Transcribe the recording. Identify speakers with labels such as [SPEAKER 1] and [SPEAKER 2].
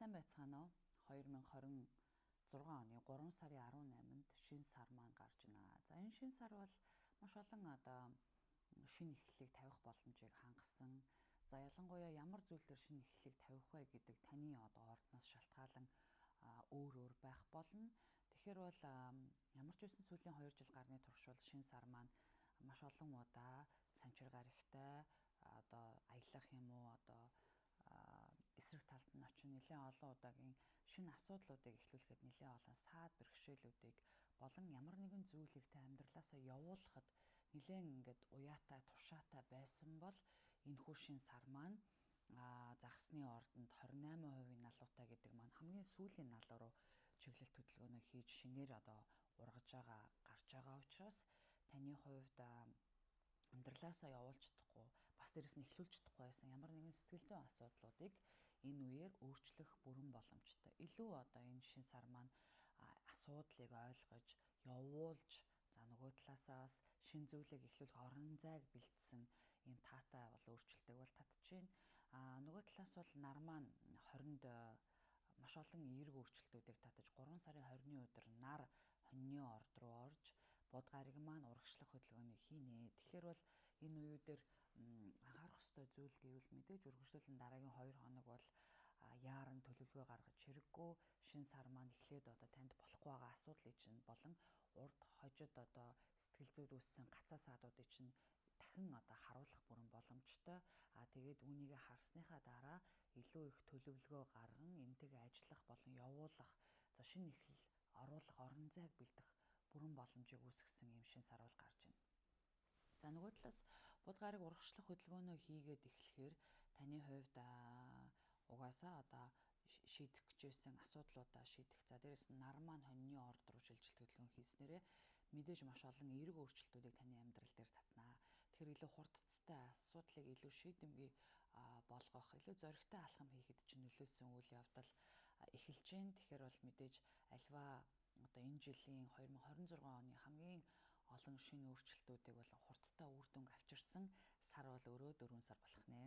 [SPEAKER 1] Сайн байцгаана уу? 2026 оны 3 сарын 18-нд шинэ сар маань гарч байна. За энэ шинэ сар бол маш олон шинэ эхлэлийг тавих боломжийг хангасан. За ялангуяа ямар зүйлээр шинэ эхлэлийг тавих вэ гэдэг таны ордноос шалтгаалan өөр байх болно. Тэгэхээр бол ямар ч үсэн сүүлийн 2 жил гарны туршвал шинэ сар маань маш олон удаа санчир гарагтай аялах юм уу эсрэг талд нь очин нэлээд олон удаагийн шинэ асуудлуудыг эхлүүлэхэд нэлээд олон саад бэрхшээлүүдийг болон ямар нэгэн зүйлийг та амьдралаасаа явуулахад нэлээд ингээд уяатай тушаатай байсан бол энэ хүү шинэ сар маань загсны ордонд 28% налуутай гэдэг маань хамгийн сүүлийн налуу руу чиглэлт хөдөлгөөнөө хийж шинээр ургаж гарч байгаа учраас таны хувьд амьдралаасаа явуулж чадахгүй бас дээрэс нь эхлүүлж чадахгүй байсан ямар нэгэн сэтгэл зүйн асуудлуудыг энэ үеэр өөрчлөх бүрэн боломжтой. Илүү энэ шин сар маань асуудлыг ойлгож, явуулж, за нөгөө талаасаа шин зүйлийг эхлүүлэх орон зайг бэлдсэн ийм таатай бол өөрчлөлтөг бол татчихээн. Нөгөө талаас бол нар маань 20-нд маш олон эерэг өөрчлөлтүүдийг татаж 3 сарын 20-ны өдөр нар хоньны орд руу орж бод гариг маань урагшлах хөдөлгөөнийг хийнэ. Тэгэхээр бол энэ үеүүдээр анхаарах ёстой зүйл гэвэл мэдээж үргэлжлүүлэн дараагийн 2 хоног бол яаран төлөвлөгөө гаргаж хэрэггүй шин сар маань эхлээд танд болохгүй байгаа асуудлыг чинь болон урд хожид сэтгэл зүйд үүссэн гацаа саадуудыг чинь дахин харуулах бүрэн боломжтой. Тэгээд үүнийг харсныхаа дараа илүү их төлөвлөгөө гарган энтэйг ажиллах болон явуулах, за шинэ эхлэл оруулах, орон зайг бэлдэх бүрэн боломжийг үүсгэсэн юм шин сар бол гарч байна. За нөгөө талаас бод гариг урагшлах хөдөлгөөнөө хийгээд эхлэхээр таны хувьд угаасаа шийдэх гэж байсан асуудлуудаа шийдэх. За дээрэс нь нар маань хоньны орд руу шилжилт хөдөлгөөн хийснээрээ мэдээж маш олон эерэг өөрчлөлтүүдийг таны амьдрал дээр татнаа. Тэгэхээр илүү хурдцтай асуудлыг илүү шийдэмгий болгох, илүү зоригтой алхам хийхэд чинь нөлөөсөн үйл явдал эхэлж байна. Тэгэхээр бол мэдээж альва энэ жилийн 2026 оны хамгийн олон шинэ өөрчлөлтүүдийг бол хурдтай үр дүнг авчирсан сар бол өөрөө 4 сар болох нэ.